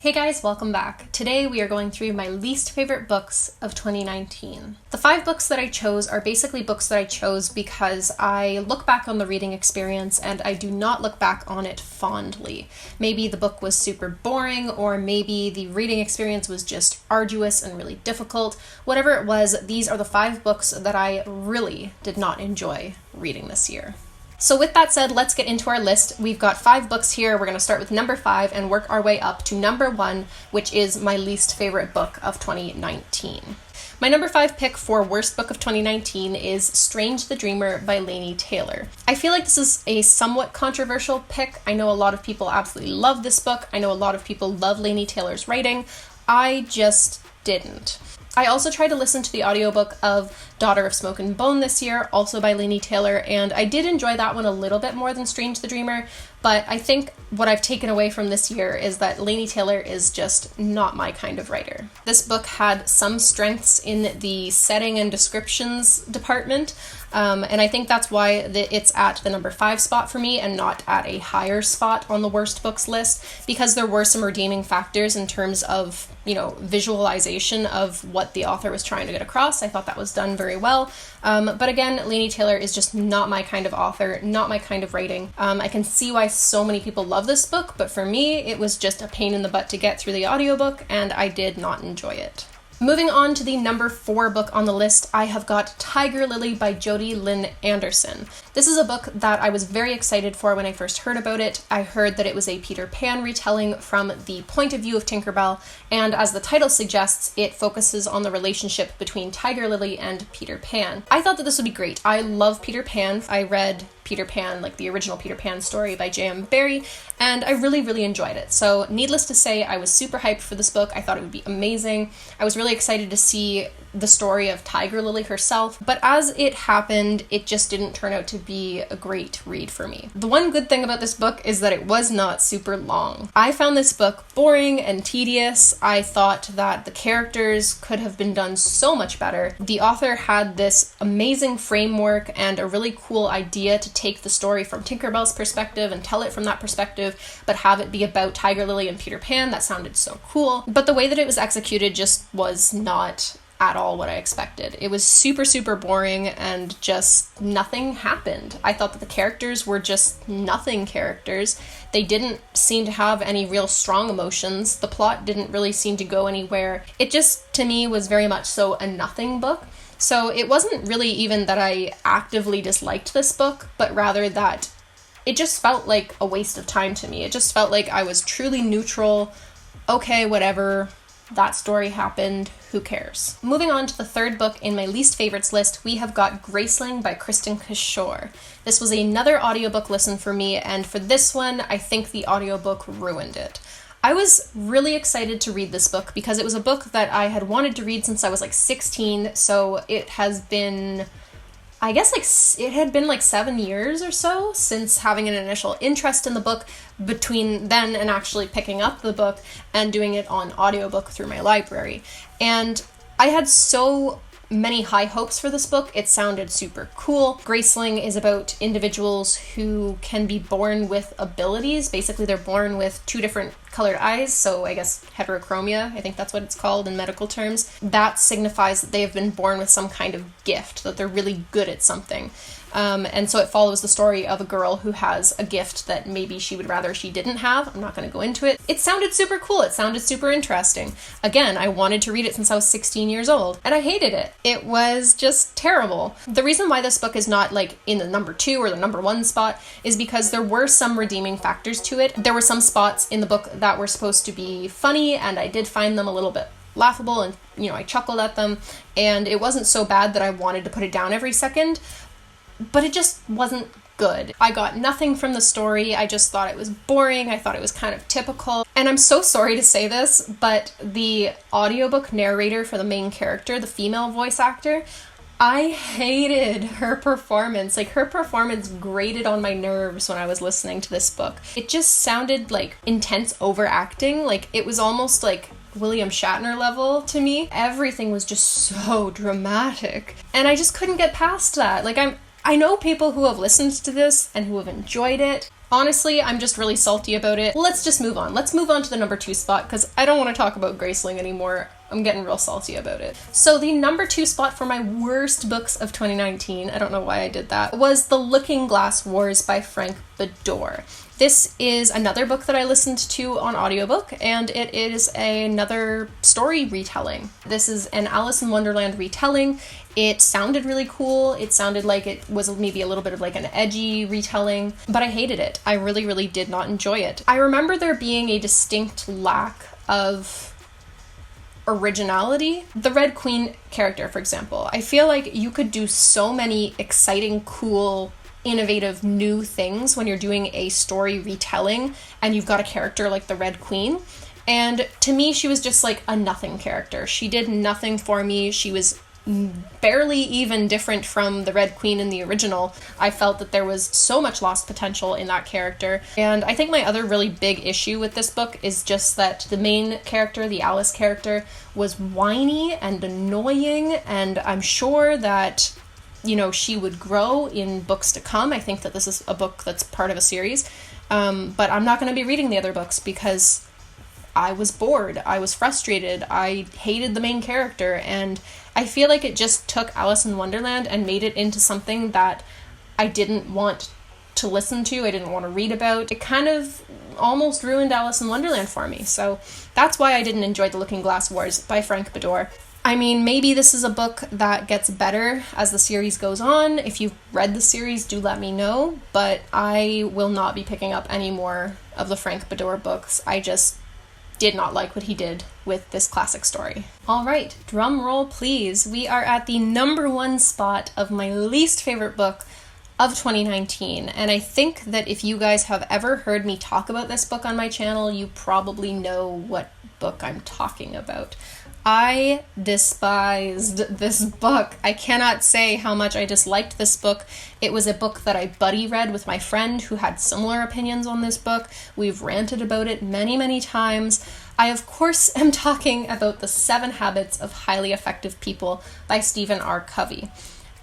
Hey guys, welcome back. Today we are going through my least favorite books of 2019. The 5 books that I chose are basically books that I chose because I look back on the reading experience and I do not look back on it fondly. Maybe the book was super boring, or maybe the reading experience was just arduous and really difficult. Whatever it was, these are the 5 books that I really did not enjoy reading this year. So with that said, let's get into our list. We've got 5 books here. We're going to start with number 5 and work our way up to number 1, which is my least favorite book of 2019. My number 5 pick for worst book of 2019 is Strange the Dreamer by Laini Taylor. I feel like this is a somewhat controversial pick. I know a lot of people absolutely love this book. I know a lot of people love Laini Taylor's writing. I just didn't. I also tried to listen to the audiobook of Daughter of Smoke and Bone this year, also by Laini Taylor, and I did enjoy that one a little bit more than Strange the Dreamer, but I think what I've taken away from this year is that Laini Taylor is just not my kind of writer. This book had some strengths in the setting and descriptions department, and I think that's why it's at the number 5 spot for me and not at a higher spot on the worst books list, because there were some redeeming factors in terms of, visualization of what the author was trying to get across. I thought that was done very well. But again, Laini Taylor is just not my kind of author, not my kind of writing. I can see why so many people love this book, but for me, it was just a pain in the butt to get through the audiobook, and I did not enjoy it. Moving on to the number 4 book on the list, I have got Tiger Lily by Jodi Lynn Anderson. This is a book that I was very excited for when I first heard about it. I heard that it was a Peter Pan retelling from the point of view of Tinkerbell, and as the title suggests, it focuses on the relationship between Tiger Lily and Peter Pan. I thought that this would be great. I love Peter Pan. I read Peter Pan, like the original Peter Pan story by J.M. Barrie, and I really, really enjoyed it. So needless to say, I was super hyped for this book. I thought it would be amazing. I was really excited to see the story of Tiger Lily herself, but as it happened, it just didn't turn out to be a great read for me. The one good thing about this book is that it was not super long. I found this book boring and tedious. I thought that the characters could have been done so much better. The author had this amazing framework and a really cool idea to take the story from Tinkerbell's perspective and tell it from that perspective, but have it be about Tiger Lily and Peter Pan. That sounded so cool. But the way that it was executed just was not at all what I expected. It was super, super boring and just nothing happened. I thought that the characters were just nothing characters. They didn't seem to have any real strong emotions. The plot didn't really seem to go anywhere. It just, to me, was very much so a nothing book. So it wasn't really even that I actively disliked this book, but rather that it just felt like a waste of time to me. It just felt like I was truly neutral. Okay, whatever. That story happened, who cares? Moving on to the 3rd book in my least favorites list, we have got Graceling by Kristen Kishore. This was another audiobook listen for me, and for this one, I think the audiobook ruined it. I was really excited to read this book because it was a book that I had wanted to read since I was 16, so it has been, I guess it had been 7 years or so since having an initial interest in the book, between then and actually picking up the book and doing it on audiobook through my library. And I had so many high hopes for this book. It sounded super cool. Graceling is about individuals who can be born with abilities. Basically, they're born with 2 different colored eyes, so I guess heterochromia, I think that's what it's called in medical terms. That signifies that they have been born with some kind of gift, that they're really good at something. And so it follows the story of a girl who has a gift that maybe she would rather she didn't have. I'm not going to go into it. It sounded super cool. It sounded super interesting. Again, I wanted to read it since I was 16 years old, and I hated it. It was just terrible. The reason why this book is not in the number 2 or the number 1 spot is because there were some redeeming factors to it. There were some spots in the book that were supposed to be funny, and I did find them a little bit laughable, and I chuckled at them, and it wasn't so bad that I wanted to put it down every second. But it just wasn't good. I got nothing from the story. I just thought it was boring. I thought it was kind of typical. And I'm so sorry to say this, but the audiobook narrator for the main character, the female voice actor, I hated her performance. Her performance grated on my nerves when I was listening to this book. It just sounded like intense overacting. It was almost like William Shatner level to me. Everything was just so dramatic. And I just couldn't get past that. I know people who have listened to this and who have enjoyed it. Honestly, I'm just really salty about it. Let's just move on. Let's move on to the number 2 spot because I don't want to talk about Graceling anymore. I'm getting real salty about it. So the number 2 spot for my worst books of 2019, I don't know why I did that, was The Looking Glass Wars by Frank Beddor. This is another book that I listened to on audiobook, and it is another story retelling. This is an Alice in Wonderland retelling. It sounded really cool. It sounded like it was maybe a little bit of like an edgy retelling, but I hated it. I really, really did not enjoy it. I remember there being a distinct lack of originality. The Red Queen character, for example, I feel like you could do so many exciting, cool, innovative new things when you're doing a story retelling and you've got a character like the Red Queen. And to me, she was just like a nothing character. She did nothing for me. She was barely even different from the Red Queen in the original. I felt that there was so much lost potential in that character. And I think my other really big issue with this book is just that the main character, the Alice character, was whiny and annoying, and I'm sure that, you know, she would grow in books to come. I think that this is a book that's part of a series, but I'm not going to be reading the other books because I was bored, I was frustrated, I hated the main character, and I feel like it just took Alice in Wonderland and made it into something that I didn't want to listen to, I didn't want to read about. It kind of almost ruined Alice in Wonderland for me, so that's why I didn't enjoy The Looking Glass Wars by Frank Beddor. I mean, maybe this is a book that gets better as the series goes on. If you've read the series, do let me know, but I will not be picking up any more of the Frank Beddor books. I just did not like what he did with this classic story. All right, drum roll please. We are at the number 1 spot of my least favorite book of 2019, and I think that if you guys have ever heard me talk about this book on my channel, you probably know what book I'm talking about. I despised this book. I cannot say how much I disliked this book. It was a book that I buddy read with my friend who had similar opinions on this book. We've ranted about it many, many times. I, of course, am talking about The 7 Habits of Highly Effective People by Stephen R. Covey.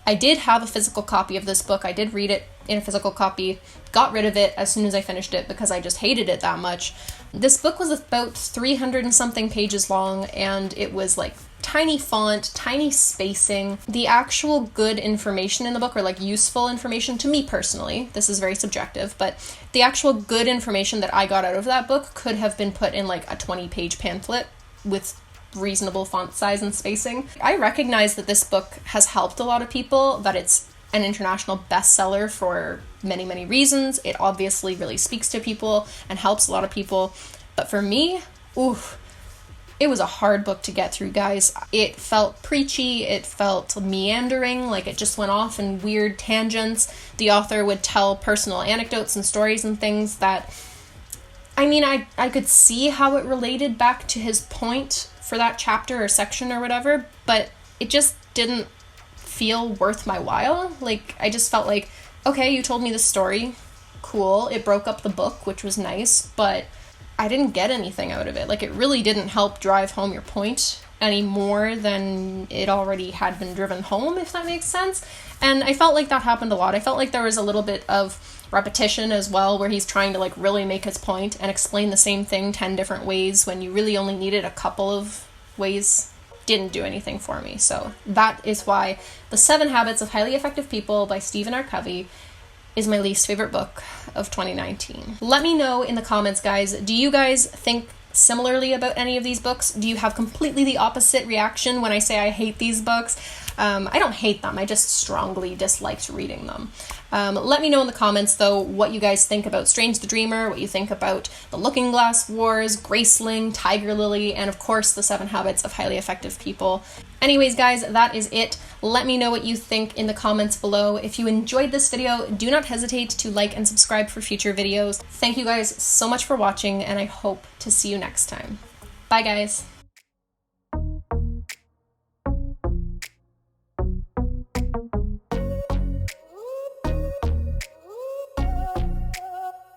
I did have a physical copy of this book. I did read it in a physical copy, got rid of it as soon as I finished it because I just hated it that much. This book was about 300 and something pages long, and it was like tiny font, tiny spacing. The actual good information in the book, or like useful information to me personally, this is very subjective, but the actual good information that I got out of that book could have been put in like a 20-page pamphlet with reasonable font size and spacing. I recognize that this book has helped a lot of people, that it's an international bestseller for many, many reasons. It obviously really speaks to people and helps a lot of people. But for me, it was a hard book to get through, guys. It felt preachy, it felt meandering, like it just went off in weird tangents. The author would tell personal anecdotes and stories and things that, I mean, I could see how it related back to his point for that chapter or section or whatever, but it just didn't feel worth my while. Like, I just felt like, okay, you told me this story, cool, it broke up the book, which was nice, but I didn't get anything out of it. Like, it really didn't help drive home your point any more than it already had been driven home, if that makes sense. And I felt like that happened a lot. I felt like there was a little bit of repetition as well, where he's trying to like really make his point and explain the same thing 10 different ways when you really only needed a couple of ways. Didn't do anything for me. So that is why The 7 Habits of Highly Effective People by Stephen R. Covey is my least favorite book of 2019. Let me know in the comments, guys. Do you guys think similarly about any of these books? Do you have completely the opposite reaction when I say I hate these books? I don't hate them, I just strongly disliked reading them. Let me know in the comments, though, what you guys think about Strange the Dreamer, what you think about The Looking Glass Wars, Graceling, Tiger Lily, and of course The 7 Habits of Highly Effective People. Anyways, guys, that is it. Let me know what you think in the comments below. If you enjoyed this video, do not hesitate to like and subscribe for future videos. Thank you guys so much for watching, and I hope to see you next time. Bye, guys.